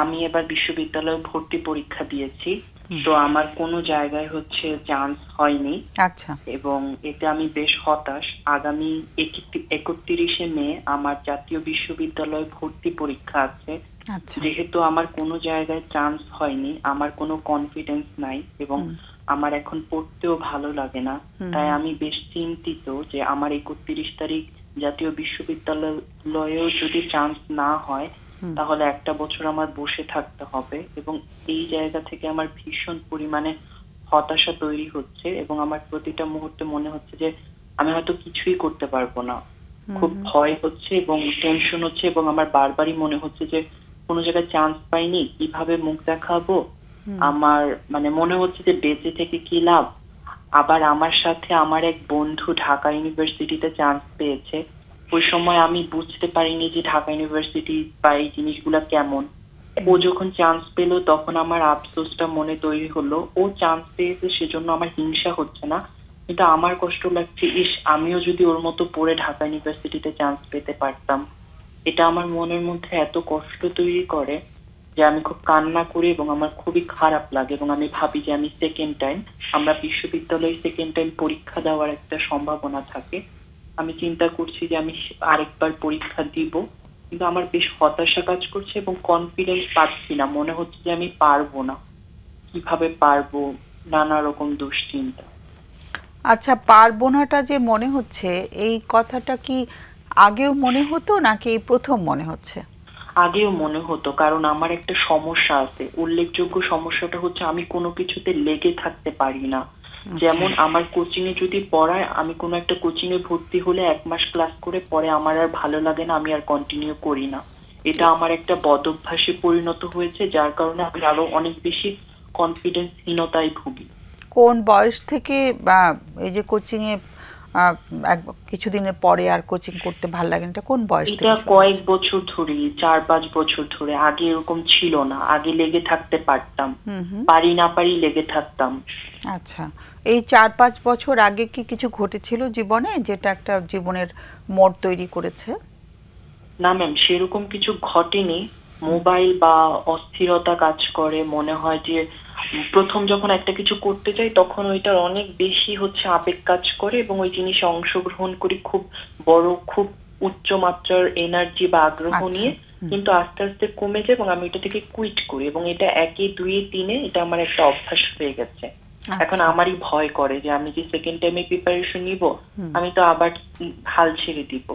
আমি এবার বিশ্ববিদ্যালয়ে ভর্তি পরীক্ষা দিয়েছি, তো আমার কোনো জায়গায় হচ্ছে চান্স হয়নি। আচ্ছা। এবং এতে আমি বেশ হতাশ। আগামী 31শে মে আমার জাতীয় বিশ্ববিদ্যালয়ে ভর্তি পরীক্ষা আছে। যেহেতু আমার কোনো জায়গায় চান্স হয়নি, আমার কোনো কনফিডেন্স নাই এবং আমার এখন পড়তেও ভালো লাগে না, তাই আমি বেশ চিন্তিত যে আমার 31 তারিখ জাতীয় বিশ্ববিদ্যালয়েও যদি চান্স না হয় তাহলে একটা বছর আমার বসে থাকতে হবে এবং এই জায়গা থেকে আমার ভীষণ পরিমাণে হতাশা তৈরি হচ্ছে এবং আমার প্রতিটা মুহূর্তে মনে হচ্ছে যে আমি হয়তো কিছুই করতে পারবো না। খুব ভয় হচ্ছে এবং টেনশন হচ্ছে এবং আমার বারবারই মনে হচ্ছে যে কোনো জায়গায় চান্স পাইনি, কিভাবে মুখ দেখাবো। আমার মানে মনে হচ্ছে যে বেঁচে থেকে কি লাভ। আবার আমার সাথে আমার এক বন্ধু ঢাকা ইউনিভার্সিটিতে চান্স পেয়েছে। ওই সময় আমি বুঝতে পারিনি যে ঢাকা ইউনিভার্সিটি বা এই জিনিসগুলা কেমন। ও যখন চান্স পেলো তখন আমার আফসোসটা মনে তৈরি হলো। ও চান্স পেয়েছে সেজন্য আমার হিংসা হচ্ছে না, কিন্তু আমার কষ্ট লাগছে, ইস আমিও যদি ওর মতো পড়ে ঢাকা ইউনিভার্সিটিতে চান্স পেতে পারতাম। এটা আমার মনের মধ্যে এত কষ্ট তৈরি করে যে আমি খুব কান্না করি এবং আমার খুবই খারাপ লাগে এবং আমি ভাবি যে আমি সেকেন্ড টাইম, আমরা বিশ্ববিদ্যালয়ে সেকেন্ড টাইম পরীক্ষা দেওয়ার একটা সম্ভাবনা থাকে, আমি চিন্তা করছি যে আমি আরেকবার পরীক্ষা দিব, কিন্তু আমার বেশ হতাশা কাজ করছে এবং কনফিডেন্স পাচ্ছি না। মনে হচ্ছে যে আমি পারবো না, কিভাবে পারবো, নানা রকম দুশ্চিন্তা। আচ্ছা, পারবো নাটা যে মনে হচ্ছে, এই কথাটা কি আগেও মনে হতো নাকি এই প্রথম মনে হচ্ছে? আগেও মনে হতো, কারণ আমার একটা সমস্যা আছে। উল্লেখযোগ্য সমস্যাটা হচ্ছে আমি কোনো কিছুতে লেগে থাকতে পারি না। যেমন আমার কোচিং এ যদি পড়ায়, আমি কোনো একটা কোচিং এ ভর্তি হলে 1 মাস ক্লাস করে পরে আমার আর ভালো লাগে না, আমি আর কন্টিনিউ করি না। এটা আমার একটা বদ অভ্যাসে পরিণত হয়েছে, যার কারণে আমি আরো অনেক বেশি কনফিডেন্সহীনতায় ভুগি। কোন বয়স থেকে বা এই যে কোচিং এ কিছুদিনের পরে আর কোচিং করতে ভালো লাগে না, এটা কোন বয়স থেকে? এটা কয়েক বছর ধরে, 4-5 বছর ধরে। আগে এরকম ছিল না, আগে লেগে থাকতে পারতাম, পারি না পারি লেগে থাকতাম। আচ্ছা, এই 4-5 বছর আগে কি কিছু ঘটেছিল জীবনে যেটা একটা জীবনের মোড় তৈরি করেছে? না ম্যাম, সেরকম কিছু ঘটেনি। মোবাইল বা অস্থিরতা কাজ করে, মনে হয় যে প্রথম যখন একটা কিছু করতে চাই তখন ওইটার অনেক বেশি হচ্ছে আবেগ কাজ করে এবং ওই জিনিসে অংশগ্রহণ করি খুব বড়, খুব উচ্চ মাত্রার এনার্জি বা আগ্রহ নিয়ে, কিন্তু আস্তে আস্তে কমে যায় এবং আমি এটা থেকে কুইট করি এবং এটা 1, 2, 3 এটা আমার একটা অভ্যাস হয়ে গেছে। এখন আমারই ভয় করে যে আমি যে সেকেন্ড টাইমে প্রিপারেশন নিব, আমি তো আবার হাল ছেড়ে দিব।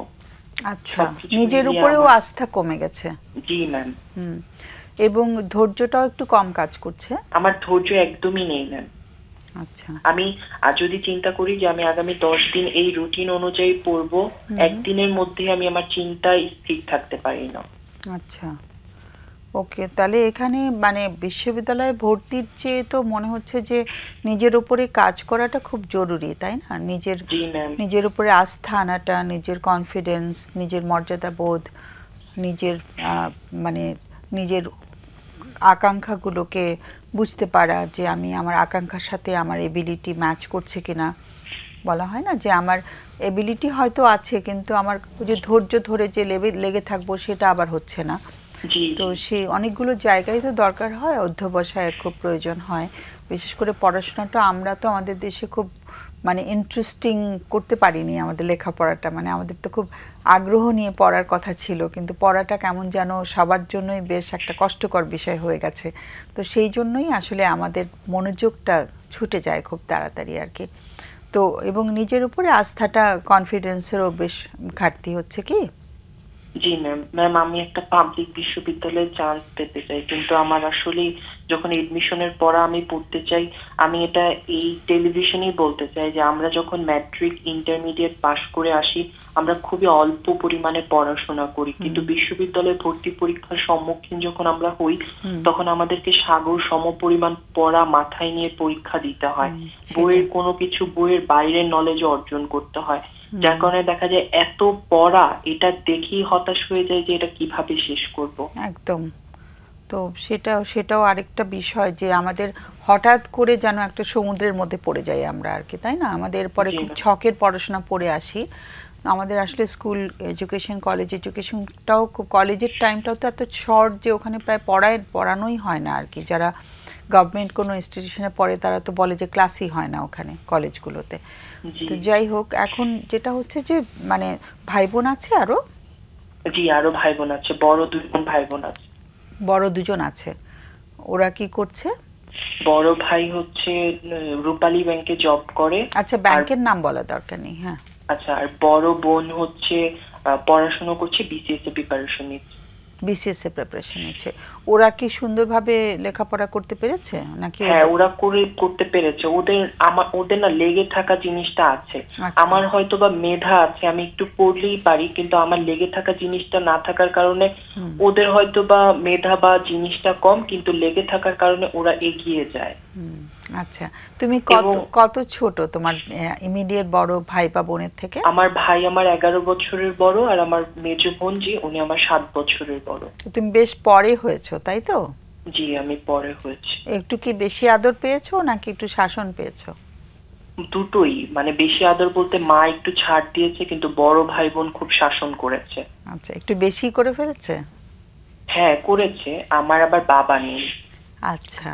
আচ্ছা, নিজের উপরেও আস্থা কমে গেছে? জি ম্যাম। এবং ধৈর্যটাও একটু কম কাজ করছে? আমার ধৈর্য একদমই নেই ম্যাম। আচ্ছা, আমি যদি চিন্তা করি যে আমি আগামী 10 দিন এই রুটিন অনুযায়ী পড়বো, একদিনের মধ্যে আমি আমার চিন্তায় স্থির থাকতে পারি না। আচ্ছা, ওকে। তাহলে এখানে মানে বিশ্ববিদ্যালয়ে ভর্তির চেয়ে তো মনে হচ্ছে যে নিজের উপরে কাজ করাটা খুব জরুরি, তাই না? নিজের উপরে আস্থা আনাটা, নিজের কনফিডেন্স, নিজের মর্যাদা বোধ, নিজের মানে নিজের আকাঙ্ক্ষাগুলোকে বুঝতে পারা যে আমি আমার আকাঙ্ক্ষার সাথে আমার এবিলিটি ম্যাচ করছে কিনা। বলা হয় না যে আমার এবিলিটি হয়তো আছে কিন্তু আমার যে ধৈর্য ধরে যে লেগে থাকবো সেটা আবার হচ্ছে না। তো সেই অনেকগুলো জায়গায় তো দরকার হয়, অধ্যবসায়ের খুব প্রয়োজন হয়। বিশেষ করে পড়াশোনাটা আমরা তো আমাদের দেশে খুব মানে ইন্টারেস্টিং করতে পারিনি আমাদের লেখাপড়াটা, মানে আমাদের তো খুব আগ্রহ নিয়ে পড়ার কথা ছিল, কিন্তু পড়াটা কেমন যেন সবার জন্যই বেশ একটা কষ্টকর বিষয় হয়ে গেছে। তো সেই জন্যই আসলে আমাদের মনোযোগটা ছুটে যায় খুব তাড়াতাড়ি আর কি। তো এবং নিজের উপরে আস্থাটা, কনফিডেন্সেরও বেশ ঘাটতি হচ্ছে কি? জি ম্যাম, আমি একটা পাবলিক বিশ্ববিদ্যালয়ে চান্স পেতে চাই, কিন্তু আমার আসলে যখন এডমিশনের পড়া আমি পড়তে চাই, আমি এটা এই টেলিভিশনেই বলতে চাই যে আমরা যখন ম্যাট্রিক ইন্টারমিডিয়েট পাশ করে আসি আমরা খুবই অল্প পরিমাণে পড়াশোনা করি, কিন্তু বিশ্ববিদ্যালয়ে ভর্তি পরীক্ষার সম্মুখীন যখন আমরা হই তখন আমাদেরকে সাগর সম পরিমাণ পড়া মাথায় নিয়ে পরীক্ষা দিতে হয়। বইয়ের কোনো কিছু, বইয়ের বাইরের নলেজ অর্জন করতে হয়, যার কারণে দেখা যায় এত পড়া, এটা দেখেই হতাশ হয়ে যায় যে এটা কিভাবে শেষ করব। একদম। তো সেটাও আরেকটা বিষয় যে আমাদের হঠাৎ করে যেন একটা সমুদ্রের মধ্যে পড়ে যাই আমরা আর কি, তাই না? আমাদের পরে খুব ছকের পড়াশোনা পড়ে আসি, আমাদের আসলে স্কুল এডুকেশন, কলেজ এডুকেশনটাও, কলেজের টাইমটাও তো এত শর্ট যে ওখানে প্রায় পড়ানোই হয় না আর কি। যারা গভর্নমেন্ট কোনো ইনস্টিটিউশনে পড়ে তারা তো বলে যে ক্লাসই হয় না ওখানে কলেজগুলোতে। তো যাই হোক, এখন যেটা হচ্ছে যে মানে ভাই বোন আছে আরো? জি, আরো ভাই বোন আছে, বড় দুজন ভাই বোন আছে। বড় দুজন আছে, ওরা কি করছে? বড় ভাই হচ্ছে রূপালী ব্যাংকে জব করে। আচ্ছা, ব্যাংকের নাম বলা দরকার নেই। হ্যাঁ, আচ্ছা। আর বড় বোন হচ্ছে পড়াশোনা করছে, বিসিএস এর প্রিপারেশন নিচ্ছে। বিসিএস এর প্রিপারেশন নিচ্ছে। ওরা কি সুন্দরভাবে লেখাপড়া করতে পেরেছে নাকি? হ্যাঁ, ওরা করতে পেরেছে। ওদের না লেগে থাকা জিনিসটা আছে। আমার হয়তো বা মেধা আছে, আমি একটু পড়লেই পারি, কিন্তু আমার লেগে থাকা জিনিসটা না থাকার কারণে ওদের হয়তো বা মেধা বা জিনিসটা কম, কিন্তু লেগে থাকার কারণে ওরা এগিয়ে যায়। আচ্ছা, তুমি কত ছোট তোমার ইমিডিয়েট বড় ভাই বা বোনের থেকে? আমার ভাই আমার 11 বছরের বড়, আর আমার মেজো বোন উনি আমার 7 বছরের বড়। তুমি বেশ পরে হয়েছো, তাই তো? জি, আমি পরে হয়েছি। একটু কি বেশি আদর পেয়েছো নাকি একটু শাসন পেয়েছো? দুটোই, মানে বেশি আদর বলতে মা একটু ছাড় দিয়েছে, কিন্তু বড় ভাই বোন খুব শাসন করেছে। আচ্ছা, একটু বেশি করে ফেলেছে? হ্যাঁ, করেছে। আমার আবার বাবা নেই। আচ্ছা,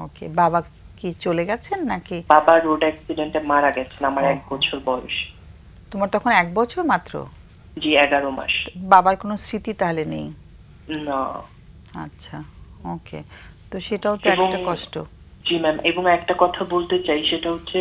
ওকে। বাবা কি চলে গেছেন নাকি? বাবা রোড অ্যাক্সিডেন্টে মারা গেছেন আমার 1 বছর বয়স। তোমার তখন 1 বছর মাত্র? জি, 11 মাস। বাবার কোনো স্মৃতি তাহলে নেই? না। আচ্ছা, ওকে। তো সেটাও তো একটা কষ্ট। জি ম্যাম, এবং একটা কথা বলতে চাই, সেটা হচ্ছে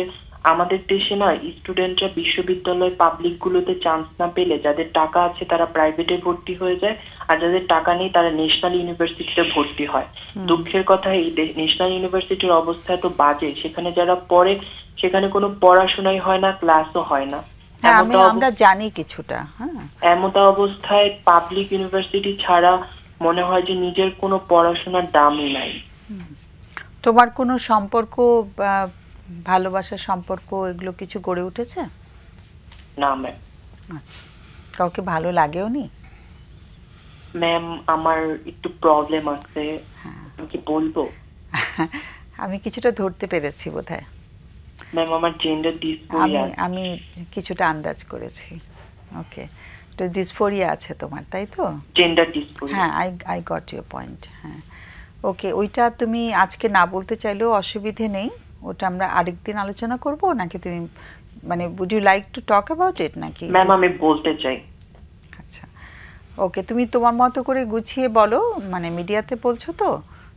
আমাদের দেশে না স্টুডেন্টরা বিশ্ববিদ্যালয় পাবলিক গুলোতে চান্স না পেলে, যাদের টাকা আছে তারা প্রাইভেটে ভর্তি হয়ে যায়, আর যাদের টাকা নেই তারা ন্যাশনাল ইউনিভার্সিটিতে ভর্তি হয়। দুঃখের কথা, এই ন্যাশনাল ইউনিভার্সিটির অবস্থা এত বাজে, সেখানে যারা পড়ে সেখানে কোনো পড়াশোনাই হয় না, ক্লাসও হয় না। আমরা জানি কিছুটা। এমত অবস্থায় পাবলিক ইউনিভার্সিটি ছাড়া মনে হয় যে নিজের কোনো পড়াশোনার দামই নাই। তোমার কোনো সম্পর্ক, ভালোবাসার সম্পর্ক এগুলো কিছু গড়ে উঠেছে? না ম্যাম। আচ্ছা, কাউকে ভালো লাগেও নি? ম্যাম, আমার একটু প্রবলেম আছে। আমি কি বলবো? আমি কিছুটা ধরতে পেরেছি বোধহয়। ম্যাম, আমার জেন্ডার ডিসফোরিয়া। আমি কিছুটা আন্দাজ করেছি। ওকে, তো ডিসফোরিয়া আছে তোমার, তাই তো? Gender dysphoria. হ্যাঁ, আই গট ইউর পয়েন্ট। হ্যাঁ, ওকে। ওইটা তুমি আজকে না বলতে চাইলেও অসুবিধে নেই, ওটা আমরা আরেকদিন আলোচনা করব নাকি তুমি মানে would you like to talk about it নাকি? ম্যাম, আমি বলতে চাই। আচ্ছা, ওকে। তুমি তোমার মতো করে গুছিয়ে বলো, মানে মিডিয়াতে বলছো তো,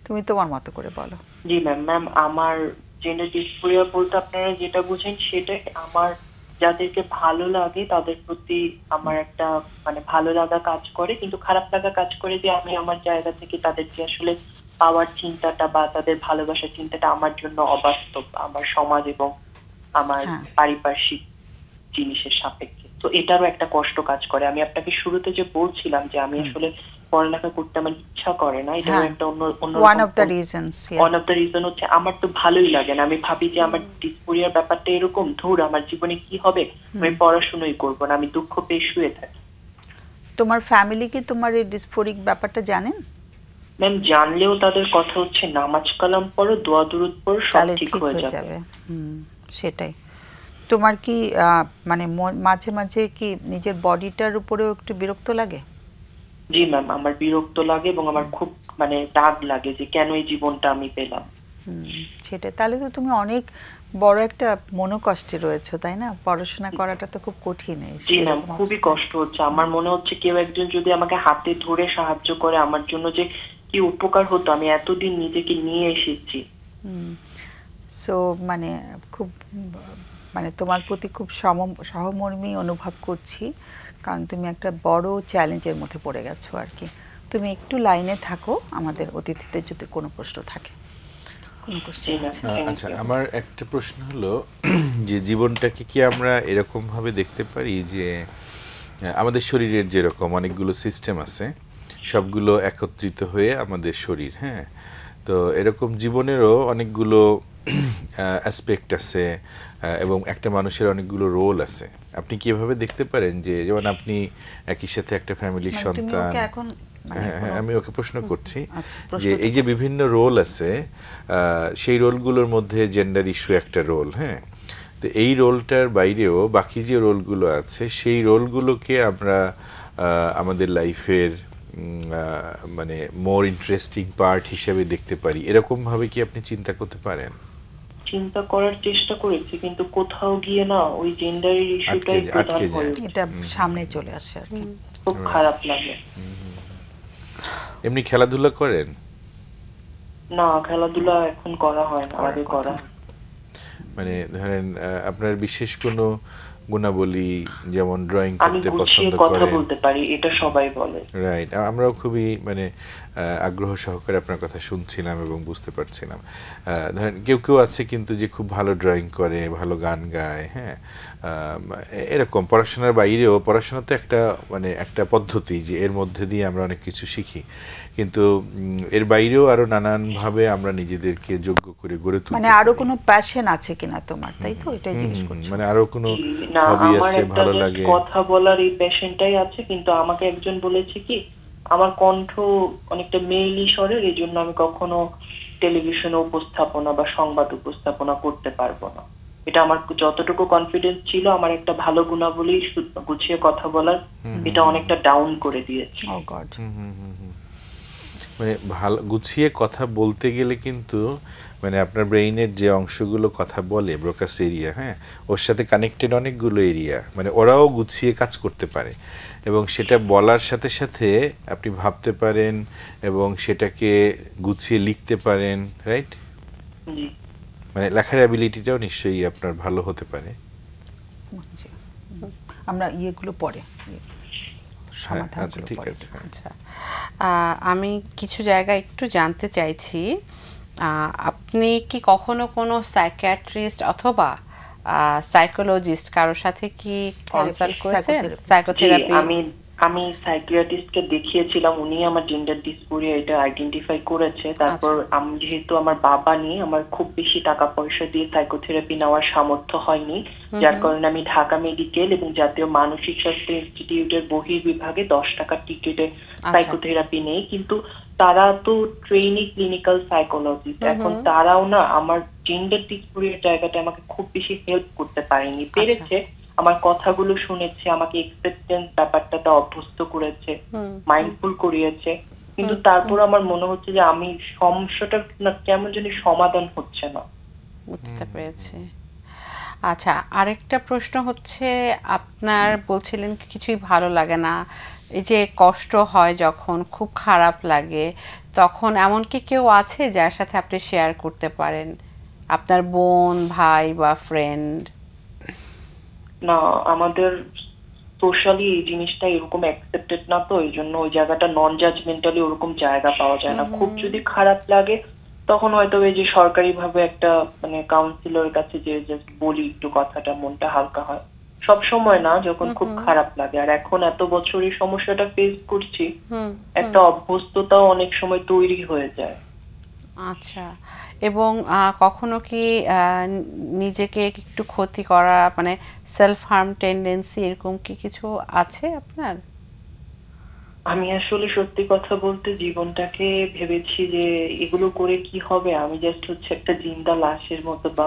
তুমি তোমার মতো করে বলো। জি ম্যাম। ম্যাম, আমার জেন্ডার ডিসফোরিয়া বলতে আপনারা যেটা বুঝেন সেটা, আমার যাদেরকে ভালো লাগে তাদের প্রতি আমার একটা মানে ভালো লাগা কাজ করে, কিন্তু খারাপ লাগা কাজ করে যে আমি আমার জায়গা থেকে তাদেরকে আসলে পাওয়ার চিন্তাটা বা তাদের ভালোবাসার চিন্তাটা আমার জন্য অবাস্তব, আমার সমাজ এবং আমার পারিপার্শ্বিক জিনিসের সাপেক্ষে। তো এটারও একটা কষ্ট কাজ করে। আমি আপনাকে শুরুতে যে বলছিলাম যে আমি আসলে পড়ালেখা করতে আমার ইচ্ছা করে না, এটা একটা ওয়ান অফ দ্য রিজন হচ্ছে আমার তো ভালোই লাগে না। আমি ভাবি যে আমার ডিসফোরিয়ার ব্যাপারটা এরকম, ধুর আমার জীবনে কি হবে, আমি পড়াশোনাই করবো না, আমি দুঃখ পেয়ে শুয়ে থাকি। তোমার ফ্যামিলি কি তোমার এই ডিসফোরিক ব্যাপারটা জানেন? ম্যাম, জানলেও তাদের কথা হচ্ছে নামাজ কালাম পড়ো, দোয়া দুরুদ পড়ো, সব ঠিক হয়ে যাবে। সেটাই। তোমার কি মানে মাঝে মাঝে কি নিজের বডিটার উপরেও একটু বিরক্ত লাগে? জি ম্যাম, আমার বিরক্ত লাগে এবং আমার খুব মানে রাগ লাগে যে কেন এই জীবনটা আমি পেলাম। সেটাই। তাহলে তো তুমি অনেক বড় একটা মনোকষ্টে রয়েছে, তাই না? পড়াশোনা করাটা তো খুব কঠিন। জি ম্যাম, খুবই কষ্ট হচ্ছে। আমার মনে হচ্ছে কেউ একজন যদি আমাকে হাতে ধরে সাহায্য করে আমার জন্য যে কি উপকার হতো। আমি এতদিন নিজেকে নিয়ে এসেছি। সো মানে খুব মানে তোমার প্রতি খুব সহমর্মী অনুভব করছি, কারণ তুমি একটা বড় চ্যালেঞ্জের মধ্যে পড়ে গেছো আর কি। তুমি একটু লাইনে থাকো, আমাদের অতিথিদের যদি কোনো প্রশ্ন থাকে। আচ্ছা, আমার একটা প্রশ্ন হলো যে জীবনটাকে কি আমরা এরকম ভাবে দেখতে পারি যে আমাদের শরীরের যেরকম অনেকগুলো সিস্টেম আছে, সবগুলো একত্রিত হয়ে আমাদের শরীর, হ্যাঁ, তো এরকম জীবনেরও অনেকগুলো অ্যাসপেক্ট আছে এবং একটা মানুষের অনেকগুলো রোল আছে। আপনি কিভাবে দেখতে পারেন যে যেমন আপনি একই সাথে একটা ফ্যামিলির সন্তান, হ্যাঁ, আমি ওকে প্রশ্ন করছি যে এই যে বিভিন্ন রোল আছে, সেই রোলগুলোর মধ্যে জেন্ডার ইস্যু একটা রোল, হ্যাঁ, তো এই রোলটার বাইরেও বাকি যে রোলগুলো আছে সেই রোলগুলোকে আমরা আমাদের লাইফের মানে মোর ইন্টারেস্টিং পার্ট হিসেবে দেখতে পারি, এরকম ভাবে কি আপনি চিন্তা করতে পারেন? চিন্তা করার চেষ্টা করেছি, কিন্তু কোথাও গিয়ে না ওই জেন্ডারের ইস্যুটাই প্রধান হয়ে এটা সামনে চলে আসে আর কি, খুব খারাপ লাগে। এমনি খেলাধুলা করেন? না, খেলাধুলা এখন করা হয় না, আগে করা। মানে ধরেন আপনার বিশেষ কোনো গুণাবলী, যেমন ড্রয়িং করতে পছন্দ করেন? কথা বলতে পারি, এটা সবাই বলে। রাইট, আমরাও খুবই মানে আগ্রহ সহকারে আপনার কথা শুনছিলাম এবং বুঝতে পারছিলাম। ধরেন কেউ কেউ আছে কিন্তু যে খুব ভালো ড্রয়িং করে, ভালো গান গায়, হ্যাঁ, এরকম পড়াশোনার বাইরেও, পড়াশোনা তো একটা মানে একটা পদ্ধতি যে এর মধ্যে দিয়ে আমরা অনেক কিছু শিখি, কিন্তু এর বাইরেও আরো নানানভাবে আমরা নিজেদেরকে যোগ্য করে গড়ে তুলি। মানে আরো কোনো প্যাশন আছে কিনা তোমার, তাই তো এটাই জিজ্ঞেস করছি। মানে আরো কোনো হবি আছে, ভালো লাগে? কথা বলার এই প্যাশনটাই আছে, কিন্তু আমাকে একজন বলেছে কি আমার কণ্ঠ অনেকটা মেইলি স্বরের, এই জন্য আমি কখনো টেলিভিশনে উপস্থাপনা বা সংবাদ উপস্থাপনা করতে পারবো না। এটা আমার যতটুকু কনফিডেন্স ছিল, আমার একটা ভালো গুণাবলী গুছিয়ে কথা বলার, এটা অনেকটা ডাউন করে দিয়েছে। মানে ভালো গুছিয়ে কথা বলতে গেলে কিন্তু মানে আপনার ব্রেইনের যে অংশগুলো কথা বলে, ব্রোকাস এরিয়া, হ্যাঁ, ওর সাথে কানেক্টেড অনেকগুলো এরিয়া, মানে ওরাও গুছিয়ে কাজ করতে পারে এবং সেটা বলার সাথে সাথে আপনি ভাবতে পারেন এবং সেটাকে গুছিয়ে লিখতে পারেন, রাইট? মানে লেখার অ্যাবিলিটিটাও নিশ্চয়ই আপনার ভালো হতে পারে। আমরা ইয়েগুলো পরে আচ্ছা, ঠিক আছে। আচ্ছা, আমি কিছু জায়গা একটু জানতে চাইছি, আপনি কি কখনো কোনো সাইকিয়াট্রিস্ট অথবা সাইকোলজিস্ট কারোর সাথে কি কনসাল্ট করেছেন? সাইকোথেরাপি? আমি সাইকিয়াট্রিস্টকে দেখিয়েছিলাম, উনি আমার জেন্ডার ডিসফোরিয়া এটা আইডেন্টিফাই করেছে। তারপর আমি যেহেতু আমার বাবা নেই, আমার খুব বেশি টাকা পয়সা দিয়ে সাইকোথেরাপি নেওয়ার সামর্থ্য হয়নি, যার কারণে আমি ঢাকা মেডিকেল এবং জাতীয় মানসিক স্বাস্থ্য ইনস্টিটিউটের বহির্বিভাগে 10 টাকার টিকিটে সাইকোথেরাপি নেই। কিন্তু তারা তো ট্রেইনি ক্লিনিক্যাল সাইকোলজিস্ট, এখন তারাও না আমার জেন্ডার ডিসফোরিয়ার জায়গাটা আমাকে খুব বেশি হেল্প করতে পারেনি। পেরেছে, আমার কথাগুলো শুনেছে, আমাকে এক্সেপ্টেন্স ব্যাপারটাতে অভ্যস্ত করেছে, মাইন্ডফুল করিয়েছে, কিন্তু তারপর আমার মনে হচ্ছে যে আমি সমস্যাটা কেমন জানি সমাধান হচ্ছে না। বুঝতে পেরেছি। আচ্ছা, আরেকটা প্রশ্ন হচ্ছে, আপনার বলছিলেন কিছুই ভালো লাগে না, এই যে কষ্ট হয় যখন, খুব খারাপ লাগে, তখন এমন কি কেউ আছে যার সাথে আপনি শেয়ার করতে পারেন? আপনার বোন, ভাই বা ফ্রেন্ড? না, আমাদের সোশ্যালি এই জিনিসটা এরকম অ্যাকসেপ্টেড না, তো এই জন্য ওই জায়গাটা নন জাজমেন্টালি ওরকম জায়গা পাওয়া যায় না। খুব যদি খারাপ লাগে তখন হয়তো এই যে সরকারি ভাবে একটা মানে কাউন্সিলরের কাছে যে জাস্ট বলি একটু কথাটা, মনটা হালকা হয়। সব সময় না, যখন খুব খারাপ লাগে। আর এখন এত বছর এই সমস্যাটা ফেস করছি, একটা অভ্যস্ততাও অনেক সময় তৈরি হয়ে যায়। আচ্ছা, এবং কখনো কি নিজেকে একটু ক্ষতি করা, মানে সেলফ হার্ম টেন্ডেন্সি, এরকম কি কিছু আছে আপনার? আমি আসলে সত্যি কথা বলতে জীবনটাকে ভেবেছি যে এগুলো করে কি হবে, আমি জাস্ট হচ্ছে একটা জিন্দা লাশের মতো, বা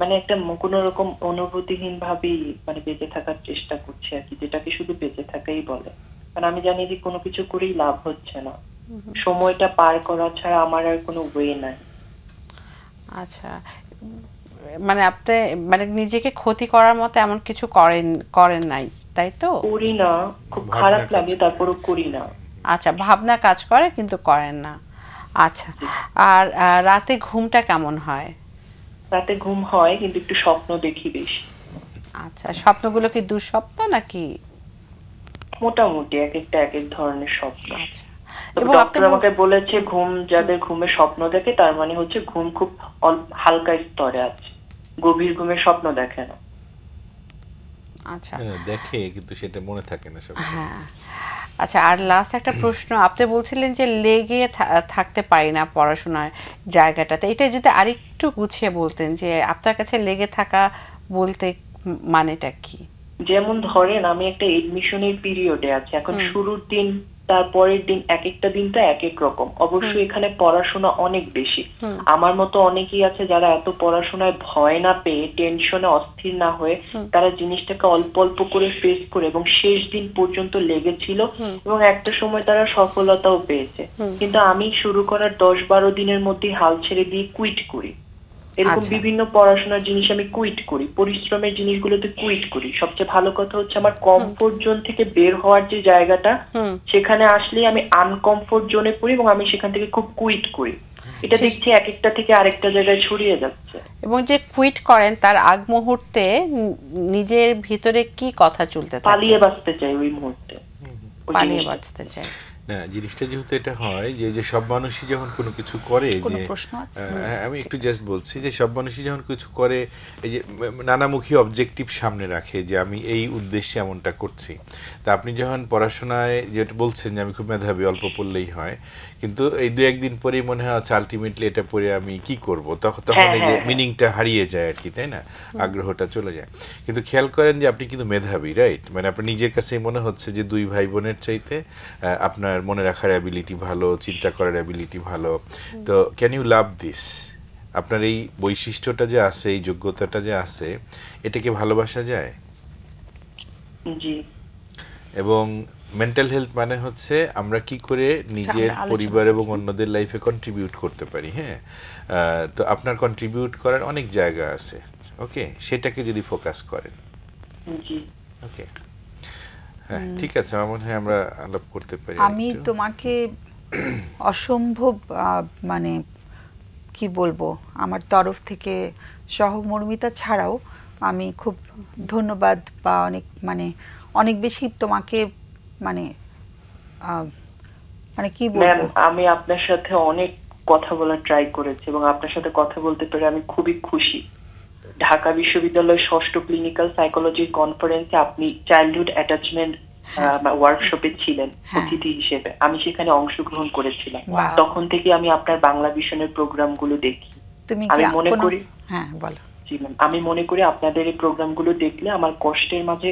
মানে একটা কোনো রকম অনুভূতিহীন ভাবেই মানে বেঁচে থাকার চেষ্টা করছি আর কি, যেটাকে শুধু বেঁচে থাকাই বলে। কারণ আমি জানি যে কোনো কিছু করেই লাভ হচ্ছে না, সময়টা পার করা ছাড়া আমার আর কোনো ওয়ে নাই। আচ্ছা, মানে আপনি মানে নিজেকে ক্ষতি করার মতো এমন কিছু করেন নাই, তাই তো? করি না, খুব খারাপ লাগে তারপরও করি না। আচ্ছা, ভাবনা কাজ করে কিন্তু করেন না। আচ্ছা, আর রাতে ঘুমটা কেমন হয়? রাতে ঘুম হয়, কিন্তু একটু স্বপ্ন দেখি বেশি। আচ্ছা, স্বপ্নগুলো কি দুঃস্বপ্ন নাকি? মোটামুটি এক একটা এক এক ধরনের স্বপ্ন। আচ্ছা, এবং ডক্টর আমাকে বলেছে ঘুম, যাদের ঘুমে স্বপ্ন দেখে তার মানে হচ্ছে ঘুম খুব হালকা স্তরে আছে, গভীর ঘুমে স্বপ্ন দেখে না। আচ্ছা, দেখে কিন্তু সেটা মনে থাকে না সব। হ্যাঁ। আচ্ছা, আর লাস্ট একটা প্রশ্ন, আপনি বলছিলেন যে লেগে থাকতে পারি না পড়াশোনার জায়গাটাতে, এটা যদি আরেকটু গুছিয়ে বলতেন যে আপনার কাছে লেগে থাকা বলতে মানেটা কি? যেমন ধরেন আমি একটা এডমিশনের পিরিয়ডে আছি, এখন শুরুর দিন তারপরের দিন এক একটা দিন তো এক এক রকম। অবশ্যই এখানে পড়াশোনা অনেক বেশি। আমার মতো অনেকেই আছে যারা এত পড়াশোনায় ভয় না পেয়ে, টেনশনে অস্থির না হয়ে তারা জিনিসটাকে অল্প অল্প করে ফেস করে এবং শেষ দিন পর্যন্ত লেগেছিল এবং একটা সময় তারা সফলতাও পেয়েছে। কিন্তু আমি শুরু করার 10-12 দিনের মধ্যে হাল ছেড়ে দিয়ে কুইট করি। এরকম বিভিন্ন পড়াশোনার জিনিস আমি কুইট করি, পরিশ্রমের জিনিসগুলোতে কুইট করি। সবচেয়ে ভালো কথা হচ্ছে আমার কমফোর্ট জোন থেকে বের হওয়ার যে জায়গাটা, সেখানে আসলে আমি আনকমফোর্ট জোনে পড়ি এবং আমি সেখান থেকে খুব কুইট করি। এটা দেখছি এক একটা থেকে আরেকটা জায়গায় ছড়িয়ে যাচ্ছে। এবং যে কুইট করেন তার আগ মুহূর্তে নিজের ভিতরে কি কথা চলতে থাকে? পালিয়ে বাঁচতে চাই ওই মুহূর্তে, পালিয়ে বাঁচতে চাই। না, জিনিসটা যেহেতু এটা হয় যে সব মানুষই যখন কোনো কিছু করে, যে আমি একটু জাস্ট বলছি যে সব মানুষই যখন কিছু করে এই যে নানামুখী অবজেক্টিভ সামনে রাখে যে আমি এই উদ্দেশ্যে এমনটা করছি। তা আপনি যখন পড়াশোনায় যেটা বলছেন যে আমি খুব মেধাবী, অল্প পড়লেই হয়, কিন্তু এই 2-1 দিন পরেই মনে হয় আচ্ছা আলটিমেটলি এটা পড়ে আমি কি করব, তখন এই যে মিনিংটা হারিয়ে যায় আর কি, তাই না? আগ্রহটা চলে যায়। কিন্তু খেয়াল করেন যে আপনি কিন্তু মেধাবী, রাইট? মানে আপনার নিজের কাছেই মনে হচ্ছে যে 2 ভাই বোনের চাইতে আপনার মনে রাখার অ্যাবিলিটি ভালো, চিন্তা করার অ্যাবিলিটি ভালো। তো ক্যান ইউ লাভ দিস? আপনার এই বৈশিষ্ট্যটা যে আছে, এই যোগ্যতাটা যে আছে, এটাকে ভালোবাসা যায়? জি। এবং মেন্টাল হেলথ মানে হচ্ছে আমরা কি করে নিজের পরিবার এবং অন্যদের লাইফে কন্ট্রিবিউট করতে পারি। হ্যাঁ, তো আপনার কন্ট্রিবিউট করার অনেক জায়গা আছে, ওকে, সেটাকে যদি ফোকাস করেন। জি, ওকে, হ্যাঁ, ঠিক আছে। আমার মনে হয় আমরা আলাপ করতে পারি। আমি তোমাকে অসম্ভব মানে কি বলবো, আমার তরফ থেকে সহমর্মিতা ছাড়াও আমি খুব ধন্যবাদ বা অনেক বেশি তোমাকে মানে কি বলবো, আমি আপনার সাথে অনেক কথা বলার ট্রাই করেছি এবং আপনার সাথে কথা বলতে পেরে আমি খুবই খুশি। ঢাকা বিশ্ববিদ্যালয়ের 6ষ্ঠ ক্লিনিক্যাল সাইকোলজি কনফারেন্সে আপনি চাইল্ডহুড অ্যাটাচমেন্ট ওয়ার্কশপে ছিলেন অতিথি হিসেবে। আমি সেখানে অংশগ্রহণ করেছিলাম। তখন থেকে আমি আপনার বাংলা ভিশনের প্রোগ্রামগুলো দেখি। আমি মনে করি, হ্যাঁ বলো। জি ম্যাম, আমি মনে করি আপনাদের এই প্রোগ্রামগুলো দেখলে আমার কষ্টের মাঝে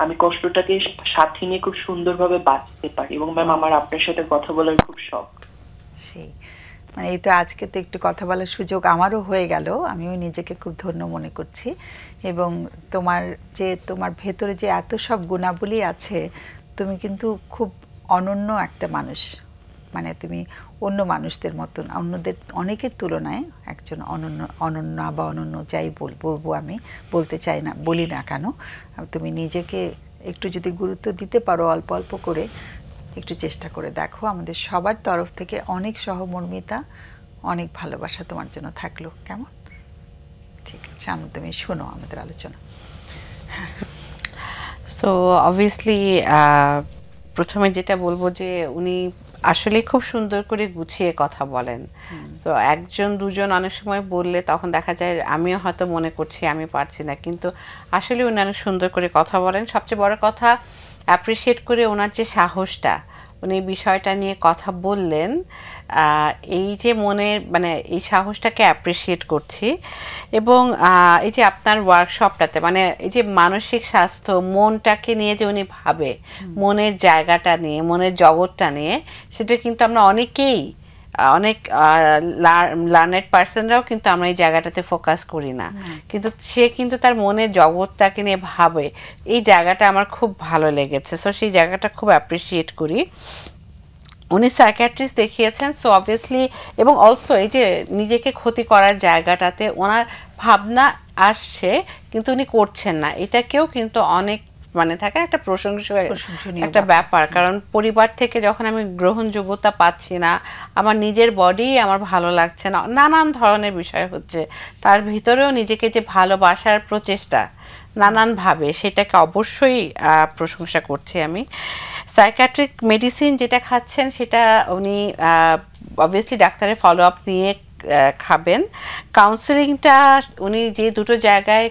আমি কষ্টটাকে সাথে নিয়ে খুব সুন্দরভাবে বাঁচতে পারি। এবং ম্যাম আমার আপনার সাথে কথা বলার খুব শখ। সেই এই তো আজকে তো একটু কথা বলার সুযোগ আমারও হয়ে গেল। আমিও নিজেকে খুব ধন্য মনে করছি। এবং তোমার ভেতরে যে এত সব গুণাবলী আছে, তুমি কিন্তু খুব অনন্য একটা মানুষ। তুমি অন্য মানুষদের মতন, অন্যদের অনেকের তুলনায় একজন অনন্য বা অনন্য যাই বলবো, আমি বলতে চাই না, বলি না কেন। তুমি নিজেকে একটু যদি গুরুত্ব দিতে পারো, অল্প অল্প করে একটু চেষ্টা করে দেখো। আমাদের সবার তরফ থেকে অনেক সহমর্মিতা, অনেক ভালোবাসা তোমার জন্য থাকলো। কেমন? ঠিক আছে, তুমি শোনো আমাদের আলোচনা। সো অবভিয়াসলি প্রথমে যেটা বলবো যে উনি আসলে খুব সুন্দর করে গুছিয়ে কথা বলেন। তো 1-2জন অনেক সময় বললে তখন দেখা যায় আমিও হয়তো মনে করছি আমি পারছি না, কিন্তু আসলে উনি অনেক সুন্দর করে কথা বলেন। সবচেয়ে বড় কথা অ্যাপ্রিসিয়েট করে ওনার যে সাহসটা, উনি বিষয়টা নিয়ে কথা বললেন, এই যে মনের এই সাহসটাকে অ্যাপ্রিসিয়েট করছি। এবং এই যে আপনার ওয়ার্কশপটাতে এই যে মানসিক স্বাস্থ্য, মনটাকে নিয়ে যে উনি ভাবে, মনের জায়গাটা নিয়ে, মনের জগৎটা নিয়ে, সেটা কিন্তু আমরা অনেকেই, অনেক লার্নেড পার্সনরাও কিন্তু আমরা এই জায়গাটাতে ফোকাস করি না, কিন্তু সে কিন্তু তার মনের জগৎটাকে নিয়ে ভাবে। এই জায়গাটা আমার খুব ভালো লেগেছে। সো সেই জায়গাটা খুব অ্যাপ্রিসিয়েট করি। উনি সাইকিয়াট্রিস্ট দেখিয়েছেন, সো অবভিয়াসলি, এবং অলসো এই যে নিজেকে ক্ষতি করার জায়গাটাতে ওনার ভাবনা আসছে কিন্তু উনি করছেন না, এটাকেও কিন্তু অনেক থাকে একটা প্রশংসনীয় একটা ব্যাপার। কারণ পরিবার থেকে যখন আমি গ্রহণযোগ্যতা পাচ্ছি না, আমার নিজের বডি আমার ভালো লাগছে না, নানান ধরনের বিষয় হচ্ছে, তার ভিতরেও নিজেকে যে ভালোবাসার প্রচেষ্টা নানানভাবে, সেটাকে অবশ্যই প্রশংসা করছি আমি। সাইকিয়াট্রিক মেডিসিন যেটা খাচ্ছেন সেটা উনি অবভিয়াসলি ডাক্তারের ফলো আপ নিয়ে খাবেন। কাউন্সেলিংটা উনি যে 2টো জায়গায়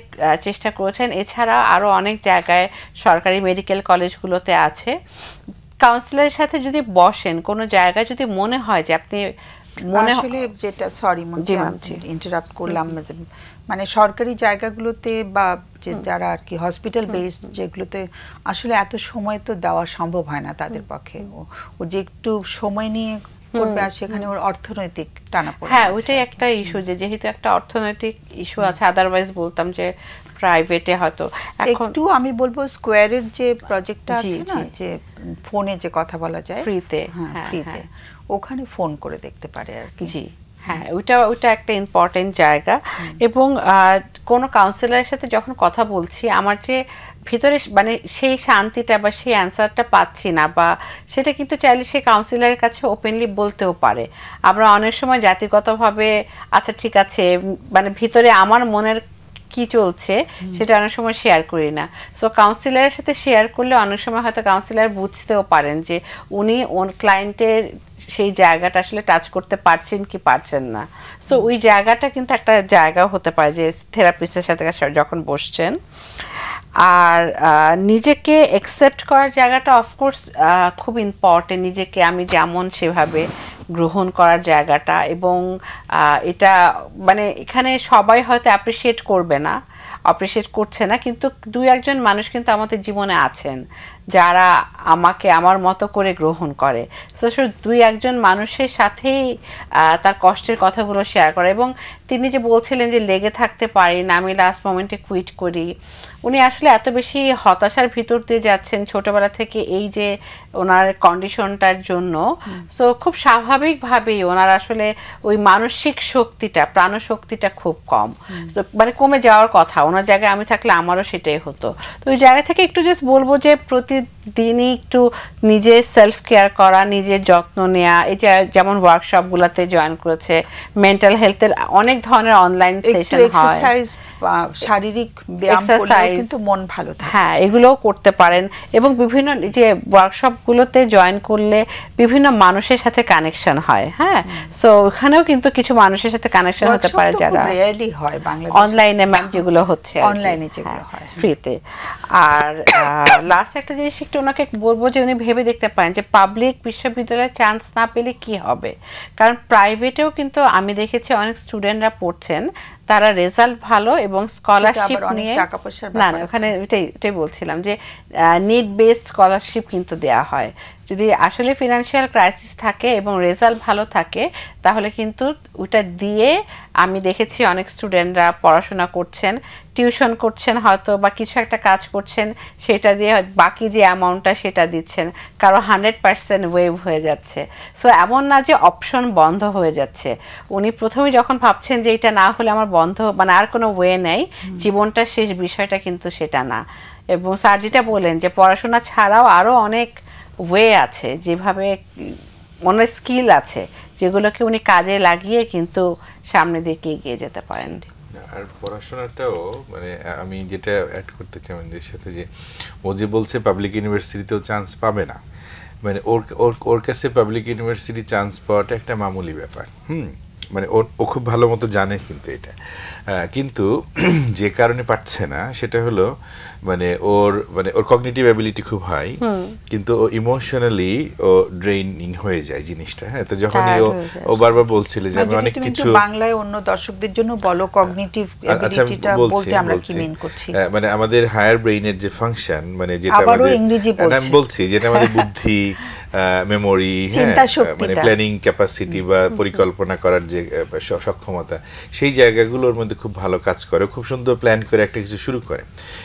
চেষ্টা করেছেন, এছাড়া আরও অনেক জায়গায় সরকারি মেডিকেল কলেজগুলোতে আছে। কাউন্সিলরের সাথে যদি বসেন, কোনো জায়গায় যদি মনে হয় যে আপনি মনে আসলে যেটা সরি ইন্টারাপ্ট করলাম, মানে সরকারি জায়গাগুলোতে বা যারা আর কি হসপিটাল বেসড যেগুলোতে আসলে এত সময় তো দেওয়া সম্ভব হয় না তাদের পক্ষে, ও যে একটু সময় নিয়ে করবে আর সেখানে ওর অর্থনৈতিক টানাপোড়েন। হ্যাঁ, ওইটাই একটা ইস্যু, যে যেহেতু একটা অর্থনৈতিক ইস্যু আছে, আদারওয়াইজ বলতাম যে প্রাইভেটে হয়তো একটু আমি বলবো স্কোয়ারের যে প্রজেক্টটা আছে না, যে ফোনে যে কথা বলা যায় ফ্রিতে, ফ্রিতে, ওখানে ফোন করে দেখতে পারে আর কি। জি হ্যাঁ, ওইটা একটা ইম্পর্টেন্ট জায়গা। এবং কোনো কাউন্সিলরের সাথে যখন কথা বলছি, আমার যে ভিতরে মানে সেই শান্তিটা বা সেই অ্যান্সারটা পাচ্ছি না, বা সেটা কিন্তু চাইলে সেই কাউন্সিলরের কাছে ওপেনলি বলতেও পারে। আমরা অনেক সময় জাতিগতভাবে আচ্ছা ঠিক আছে, মানে ভিতরে আমার মনের কি চলছে সেটা অনেক সময় শেয়ার করি না। সো কাউন্সিলরের সাথে শেয়ার করলে অনেক সময় হয়তো কাউন্সিলর বুঝতেও পারেন যে উনি ক্লায়েন্টের সেই জায়গাটা আসলে টাচ করতে পারছেন কি পারছেন না। সো ওই জায়গাটা কিন্তু একটা জায়গাও হতে পারে যে থেরাপিস্টের সাথে যখন বসছেন। আর নিজেকে অ্যাকসেপ্ট করার জায়গাটা অফকোর্স খুব ইম্পর্টেন্ট, নিজেকে আমি যেমন সেভাবে গ্রহণ করার জায়গাটা। এবং এটা মানে এখানে সবাই হয়তো অ্যাপ্রিসিয়েট করবে না, অ্যাপ্রিসিয়েট করছে না, কিন্তু দুই একজন মানুষ কিন্তু আমাদের জীবনে আছেন যারা আমাকে আমার মতো করে গ্রহণ করে। সো দুই একজন মানুষের সাথেই তার কষ্টের কথাগুলো শেয়ার করে। এবং তিনি যে বলছিলেন যে লেগে থাকতে পারি না, আমি লাস্ট মোমেন্টে কুইট করি, উনি আসলে এত বেশি হতাশার ভিতর দিয়ে যাচ্ছেন ছোটবেলা থেকে এই যে ওনার কন্ডিশনটার জন্য। সো খুব স্বাভাবিকভাবেই ওনার আসলে ওই মানসিক শক্তিটা, প্রাণশক্তিটা খুব কম, তো মানে কমে যাওয়ার কথা। ওনার জায়গায় আমি থাকলে আমারও সেটাই হতো। তো ওই জায়গা থেকে একটু জাস্ট বলবো যে প্রতিদিনই একটু নিজের সেলফ কেয়ার করা, নিজের যত্ন নেওয়া। এই যে যেমন ওয়ার্কশপগুলোতে জয়েন করেছে, মেন্টাল হেলথের অনেক ধরনের অনলাইন সেশন হয়, শারীরিক ব্যায়াম করলে কিন্তু মন ভালো থাকে। হ্যাঁ, এগুলোও করতে পারেন। এবং বিভিন্ন যে ওয়ার্কশপগুলোতে জয়েন করলে বিভিন্ন মানুষের সাথে কানেকশন হয়। হ্যাঁ, সো ওখানেও কিন্তু কিছু মানুষের সাথে কানেকশন হতে পারে যারা অনলাইনে যেগুলো হচ্ছে অনলাইনে যেগুলো হয় ফ্রিতে। আর লাস্ট একটা জিনিস একটু ওনাকে বলবো যে উনি ভেবে দেখতে পারেন যে পাবলিক বিশ্ববিদ্যালয়ে চান্স না পেলে কি হবে। কারণ প্রাইভেটেও কিন্তু আমি দেখেছি অনেক স্টুডেন্টরা পড়ছেন, তারা রেজাল্ট ভালো এবং স্কলারশিপ নিয়ে, না না ওখানে এটাই বলছিলাম যে নিড বেসড স্কলারশিপ কিন্তু দেওয়া হয়। যদি আসলে ফিনান্সিয়াল ক্রাইসিস থাকে এবং রেজাল্ট ভালো থাকে, তাহলে কিন্তু ওটা দিয়ে আমি দেখেছি অনেক স্টুডেন্টরা পড়াশোনা করছেন, টিউশন করছেন হয়তো, বা কিছু একটা কাজ করছেন, সেটা দিয়ে বাকি যে অ্যামাউন্টটা সেটা দিচ্ছেন, কারো 100% ওয়েভ হয়ে যাচ্ছে। সো এমন না যে অপশন বন্ধ হয়ে যাচ্ছে। উনি প্রথমে যখন ভাবছেন যে এটা না হলে আমার বন্ধ, মানে আর কোনো ওয়ে নেই, জীবনটা শেষ, বিষয়টা কিন্তু সেটা না। এবং স্যার যেটা বলেন যে পড়াশোনা ছাড়াও আরও অনেক ওয়ে আছে, যেভাবে অনেক স্কিল আছে যেগুলোকে উনি কাজে লাগিয়ে কিন্তু সামনের দিকে এগিয়ে যেতে পারেন। আর পড়াশোনাটাও মানে আমি যেটা অ্যাড করতে চাই আমাদের সাথে, যে ও যে বলছে পাবলিক ইউনিভার্সিটিতেও চান্স পাবে না, মানে ওর কাছে পাবলিক ইউনিভার্সিটি চান্স পাওয়াটা একটা মামুলি ব্যাপার। মানে ও খুব ভালো মতো জানে কিন্তু এটা, কিন্তু যে কারণে পারছে না সেটা হলো মানে ওর কগনিটিভ অ্যাবিলিটি খুব হাই, কিন্তু ও ইমোশনালি ও ড্রেইনিং হয়ে যায় জিনিসটা। হ্যাঁ, তো যখনই ও বারবার বলছিল যে আমি অনেক কিছু, বাংলায় অন্য দর্শকদের জন্য বলো কগনিটিভ অ্যাবিলিটিটা বলতে আমরা কি মিন করছি, মানে আমাদের হায়ার ব্রেইনের যে ফাংশন, মানে যেটা আমাদের, আমি বলছি যেটা আমাদের বুদ্ধি, মেমোরি, মানে প্ল্যানিং ক্যাপাসিটি বা পরিকল্পনা করার যে সক্ষমতা, সেই জায়গাগুলোর মধ্যে খুব ভালো কাজ করে, খুব সুন্দর প্ল্যান করে একটা কিছু শুরু করে।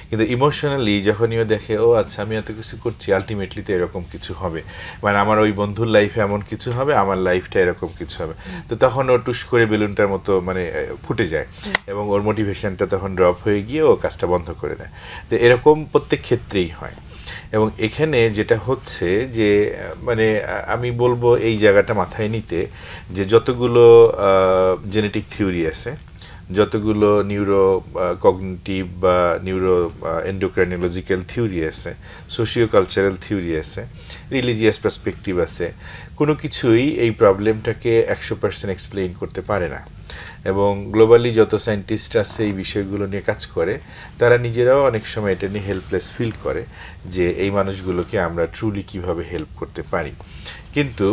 কিন্তু ইমোশনালি যখনই ও দেখে ও আচ্ছা আমি এত কিছু করছি, আলটিমেটলি তো এরকম কিছু হবে, মানে আমার ওই বন্ধুর লাইফে এমন কিছু হবে, আমার লাইফটা এরকম কিছু হবে, তো তখন ও টুস করে বেলুনটার মতো মানে ফুটে যায় এবং ওর মোটিভেশনটা তখন ড্রপ হয়ে গিয়ে ও কাজটা বন্ধ করে দেয়। তো এরকম প্রত্যেক ক্ষেত্রেই হয়। এবং এখানে যেটা হচ্ছে যে মানে আমি বলবো এই জায়গাটা মাথায় নিতে, যে যতগুলো জেনেটিক থিওরি আছে যতগুলো নিউরো কগনিটিভ বা নিউরো এন্ডোক্রাইনোলজিক্যাল থিওরি আছে, সোশিও কালচারাল থিওরি আছে, রিলিজিয়াস পার্সপেক্টিভ আছে, কোনো কিছুই এই প্রবলেমটাকে 100% এক্সপ্লেইন করতে পারে না। এবং গ্লোবালি যত সায়েন্টিস্ট আছে এই বিষয়গুলো নিয়ে কাজ করে, তারা নিজেরাও অনেক সময় এটা নিয়ে হেল্পলেস ফিল করে যে এই মানুষগুলোকে আমরা ট্রুলি কিভাবে হেল্প করতে পারি। কিন্তু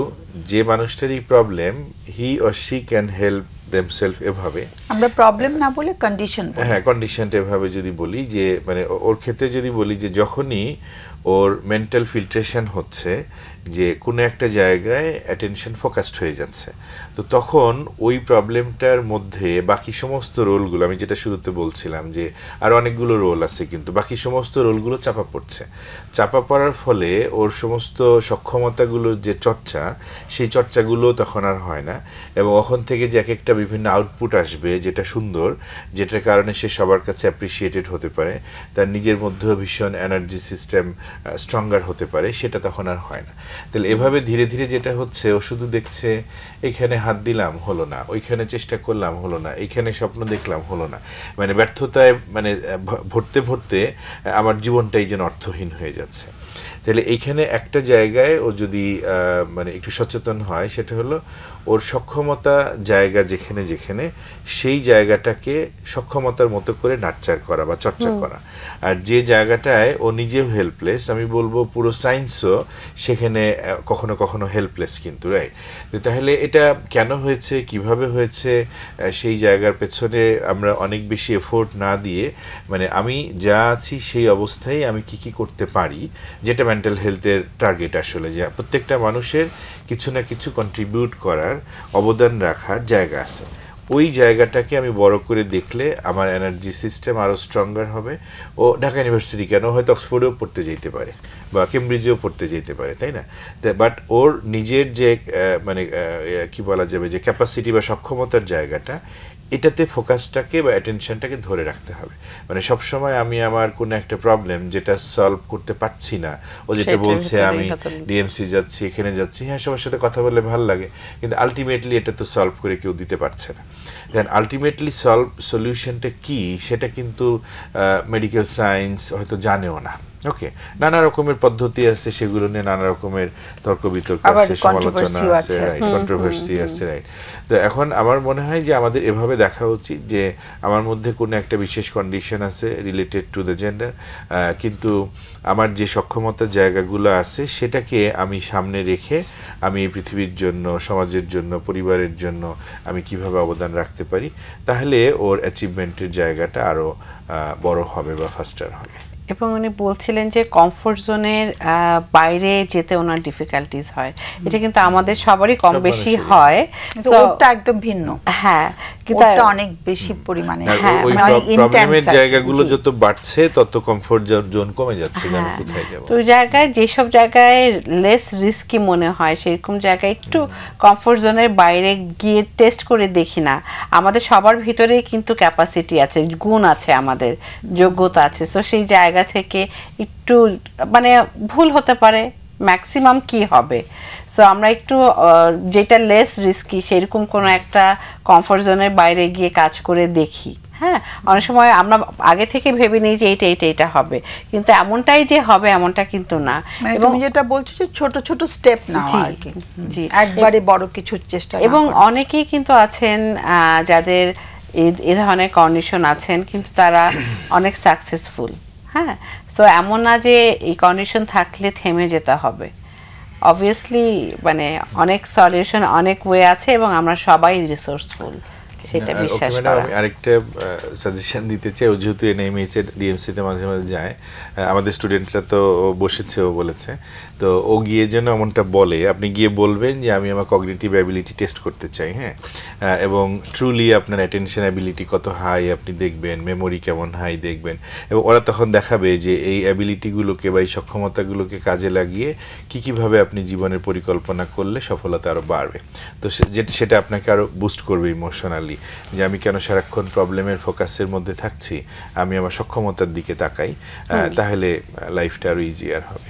যে মানুষটার এই problem, he or she can help themselves এভাবে, আমরা প্রবলেম না বলে কন্ডিশন, হ্যাঁ কন্ডিশনটা এভাবে যদি বলি যে মানে ওর ক্ষেত্রে যদি বলি যে যখনই ওর মেন্টাল ফিল্ট্রেশন হচ্ছে যে কোনো একটা জায়গায় অ্যাটেনশন ফোকাসড হয়ে যাচ্ছে, তো তখন ওই প্রবলেমটার মধ্যে বাকি সমস্ত রোলগুলো, আমি যেটা শুরুতে বলছিলাম যে আর অনেকগুলো রোল আছে, কিন্তু বাকি সমস্ত রোলগুলো চাপা পড়ছে। চাপা পড়ার ফলে ওর সমস্ত সক্ষমতাগুলোর যে চর্চা, সেই চর্চাগুলো তখন আর হয় না, এবং ওখান থেকে যে এক একটা বিভিন্ন আউটপুট আসবে যেটা সুন্দর, যেটার কারণে সে সবার কাছে অ্যাপ্রিসিয়েটেড হতে পারে, তার নিজের মধ্যেও ভীষণ এনার্জি সিস্টেম স্ট্রঙ্গার হতে পারে, সেটা তখন আর হয় না। তাহলে এভাবে ধীরে ধীরে যেটা হচ্ছে, ও শুধু দেখছে এইখানে হাত দিলাম হলো না, ওইখানে চেষ্টা করলাম হলো না, এইখানে স্বপ্ন দেখলাম হলো না, মানে ব্যর্থতায় মানে ভরতে ভরতে আমার জীবনটাই যেন অর্থহীন হয়ে যাচ্ছে। তাহলে এইখানে একটা জায়গায় ও যদি মানে একটু সচেতন হয়, সেটা হলো ওর সক্ষমতা জায়গা যেখানে যেখানে, সেই জায়গাটাকে সক্ষমতার মতো করে নার্চার করা বা চর্চা করা। আর যে জায়গাটায় ও নিজেও হেল্পলেস, আমি বলবো পুরো সায়েন্সও সেখানে কখনো কখনো হেল্পলেস কিন্তু, রাইট? তাহলে এটা কেন হয়েছে, কিভাবে হয়েছে, সেই জায়গার পেছনে আমরা অনেক বেশি এফোর্ট না দিয়ে, মানে আমি যা আছি সেই অবস্থায় আমি কি করতে পারি, যেটা মেন্টাল হেলথের টার্গেট আসলে, যে প্রত্যেকটা মানুষের কিছু না কিছু কন্ট্রিবিউট করার, অবদান রাখার জায়গা আছে। ওই জায়গাটাকে আমি বড় করে দেখলে আমার এনার্জি সিস্টেম আরও স্ট্রঙ্গার হবে। ও ঢাকা ইউনিভার্সিটি কেন, হয়তো অক্সফোর্ডেও পড়তে যেতে পারে বা কেমব্রিজেও পড়তে যেতে পারে, তাই না? বাট ওর নিজের যে মানে কি বলা যাবে যে ক্যাপাসিটি বা সক্ষমতার জায়গাটা, এটাতে ফোকাসটাকে বা অ্যাটেনশনটাকে ধরে রাখতে হবে। মানে সবসময় আমি আমার কোনো একটা প্রবলেম যেটা সলভ করতে পারছি না, ও যেটা বলছে আমি ডিএমসি যাচ্ছি, এখানে যাচ্ছি, হ্যাঁ সবার সাথে কথা বললে ভালো লাগে, কিন্তু আলটিমেটলি এটা তো সলভ করে কেউ দিতে পারছে না। দেন আলটিমেটলি সলিউশনটা কি, সেটা কিন্তু মেডিকেল সায়েন্স হয়তো জানেও না। ওকে, নানা রকমের পদ্ধতি আছে, সেগুলো নিয়ে নানা রকমের তর্ক বিতর্ক আছে, সমালোচনা আছে, রাইট, কন্ট্রোভার্সি আছে, রাইট। তো এখন আমার মনে হয় যে আমাদের এভাবে দেখা উচিত যে আমার মধ্যে কোনো একটা বিশেষ কন্ডিশন আছে রিলেটেড টু দ্য জেন্ডার, কিন্তু আমার যে সক্ষমতার জায়গাগুলো আছে সেটাকে আমি সামনে রেখে আমি এই পৃথিবীর জন্য, সমাজের জন্য, পরিবারের জন্য আমি কিভাবে অবদান রাখতে পারি, তাহলে ওর অ্যাচিভমেন্টের জায়গাটা আরও বড় হবে বা ফাস্টার হবে। এবং উনি বলছিলেন যে কমফোর্ট জোনের বাইরে যেতে ওনার ডিফিকাল্টিজ হয়, এটা কিন্তু আমাদের সবারই কম বেশি হয়, ওটা একদম ভিন্ন। হ্যাঁ, কিন্তু ওটা অনেক বেশি পরিমাণে, হ্যাঁ, ওই প্রবলেমের জায়গাগুলো যত বাড়ছে তত কমফোর্ট জোন কমে যাচ্ছে, যে আমি কোথায় যাব। তো ওই জায়গায় যেসব জায়গায় লেস রিস্কি মনে হয়, সেরকম জায়গায় একটু কমফোর্ট জোনের বাইরে গিয়ে টেস্ট করে দেখি না। আমাদের সবার ভিতরেই কিন্তু ক্যাপাসিটি আছে, গুণ আছে, আমাদের যোগ্যতা আছে। সো সেই জায়গা থেকে একটু মানে ভুল হতে পারে, ম্যাক্সিমাম কি হবে। সো আমরা একটু যেটা লেস রিস্কি সেরকম কোনো একটা কমফোর্ট জোনের বাইরে গিয়ে কাজ করে দেখি। হ্যাঁ, অনেক সময় আমরা আগে থেকে ভেবে নিই যে এইটা হবে, কিন্তু এমনটাই যে হবে এমনটা কিন্তু না। এবং যেটা বলছো যে ছোট ছোট স্টেপ নাও আর কি, জি, একবারে বড় কিছু চেষ্টা। এবং অনেকেই কিন্তু আছেন যাদের এই ধরনের কন্ডিশন আছেন, কিন্তু তারা অনেক সাকসেসফুল। হ্যাঁ, সো এমন না যে এই কন্ডিশন থাকলে থেমে যেতে হবে। অবভিয়াসলি মানে অনেক সলিউশন, অনেক ওয়ে আছে, এবং আমরা সবাই রিসোর্সফুল, সেটা বিশ্বাস করা। আমি আরেকটা সাজেশন দিতে চাই। ও যেহেতু এনএমএইচ এর ডিএমসিতে মাঝে মাঝে যায়, আমাদের স্টুডেন্টরা তো বসেছে, ও বলেছে, তো ও গিয়ে যেন এমনটা বলে, আপনি গিয়ে বলবেন যে আমি আমার কগনিটিভ অ্যাবিলিটি টেস্ট করতে চাই, হ্যাঁ, এবং ট্রুলি আপনার অ্যাটেনশন অ্যাবিলিটি কত হাই আপনি দেখবেন, মেমোরি কেমন হাই দেখবেন, এবং ওরা তখন দেখাবে যে এই অ্যাবিলিটিগুলোকে বা এই সক্ষমতাগুলোকে কাজে লাগিয়ে কীভাবে আপনি জীবনের পরিকল্পনা করলে সফলতা আরও বাড়বে। তো সেটা আপনাকে আরও বুস্ট করবে ইমোশনালি, যে আমি কেন সারাক্ষণ প্রবলেমের ফোকাসের মধ্যে থাকছি, আমি আমার সক্ষমতার দিকে তাকাই, তাহলে লাইফটা আরও ইজিয়ার হবে।